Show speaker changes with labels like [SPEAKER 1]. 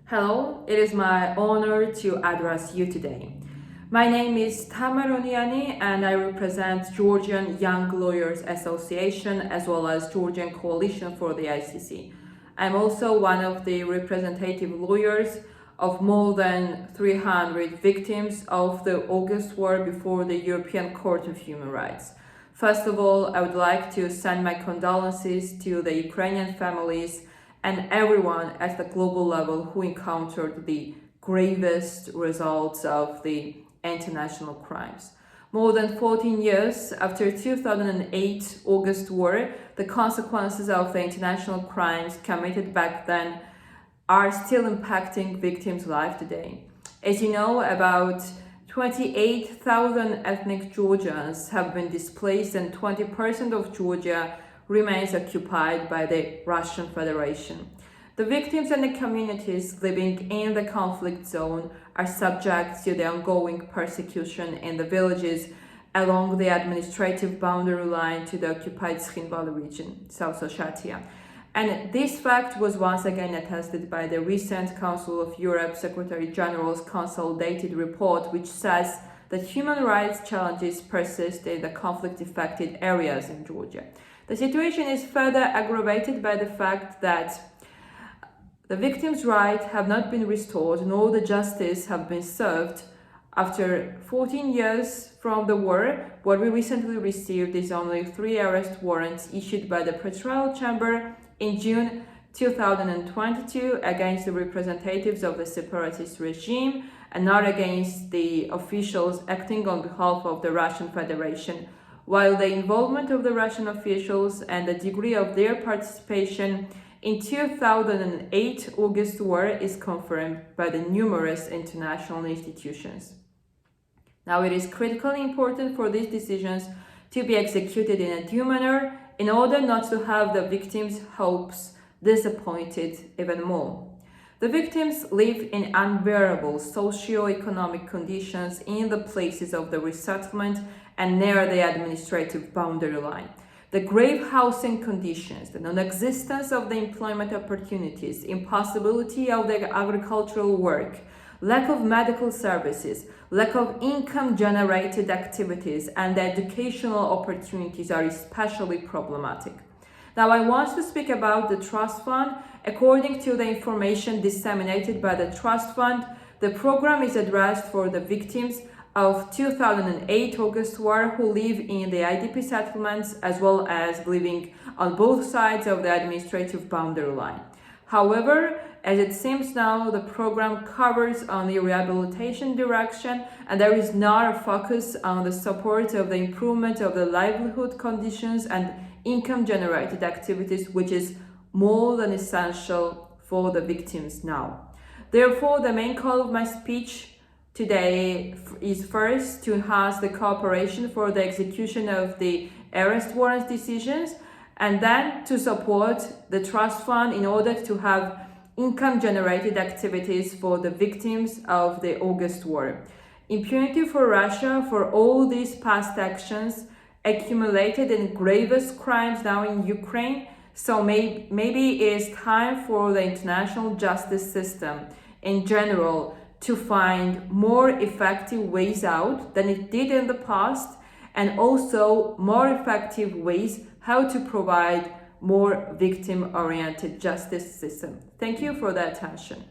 [SPEAKER 1] Hello, it is my honor to address you today. My name is Tamar Oniani and I represent Georgian Young Lawyers Association as well as Georgian Coalition for the ICC. I'm also one of the representative lawyers of more than 300 victims of the August war before the European Court of Human Rights. First of all, I would like to send my condolences to the Ukrainian families and everyone at the global level who encountered the gravest results of the international crimes. More than 14 years after 2008 August war, the consequences of the international crimes committed back then are still impacting victims' lives today. As you know, about 28,000 ethnic Georgians have been displaced and 20% of Georgia remains occupied by the Russian Federation. The victims and the communities living in the conflict zone are subject to the ongoing persecution in the villages along the administrative boundary line to the occupied Tskhinvali region, South Ossetia. And this fact was once again attested by the recent Council of Europe Secretary General's consolidated report, which says that human rights challenges persist in the conflict-affected areas in Georgia. The situation is further aggravated by the fact that the victims' rights have not been restored, nor the justice have been served. After 14 years from the war, what we recently received is only 3 arrest warrants issued by the pretrial chamber in June 2022 against the representatives of the separatist regime and not against the officials acting on behalf of the Russian Federation, while the involvement of the Russian officials and the degree of their participation in 2008 August war is confirmed by the numerous international institutions. Now, it is critically important for these decisions to be executed in a due manner in order not to have the victims' hopes disappointed even more. The victims live in unbearable socio-economic conditions in the places of the resettlement and near the administrative boundary line. The grave housing conditions, the non-existence of the employment opportunities, impossibility of the agricultural work, lack of medical services, lack of income-generated activities, and the educational opportunities are especially problematic. Now, I want to speak about the trust fund. According to the information disseminated by the trust fund, the program is addressed for the victims of 2008 August war who live in the IDP settlements as well as living on both sides of the administrative boundary line. However, as it seems now, the program covers on the rehabilitation direction and there is not a focus on the support of the improvement of the livelihood conditions and income-generated activities, which is more than essential for the victims now. Therefore, the main call of my speech today is first to enhance the cooperation for the execution of the arrest warrant decisions and then to support the trust fund in order to have income-generated activities for the victims of the August war. Impunity for Russia for all these past actions accumulated in gravest crimes now in Ukraine, so maybe it is time for the international justice system in general to find more effective ways out than it did in the past and also more effective ways how to provide more victim-oriented justice system. Thank you for the attention.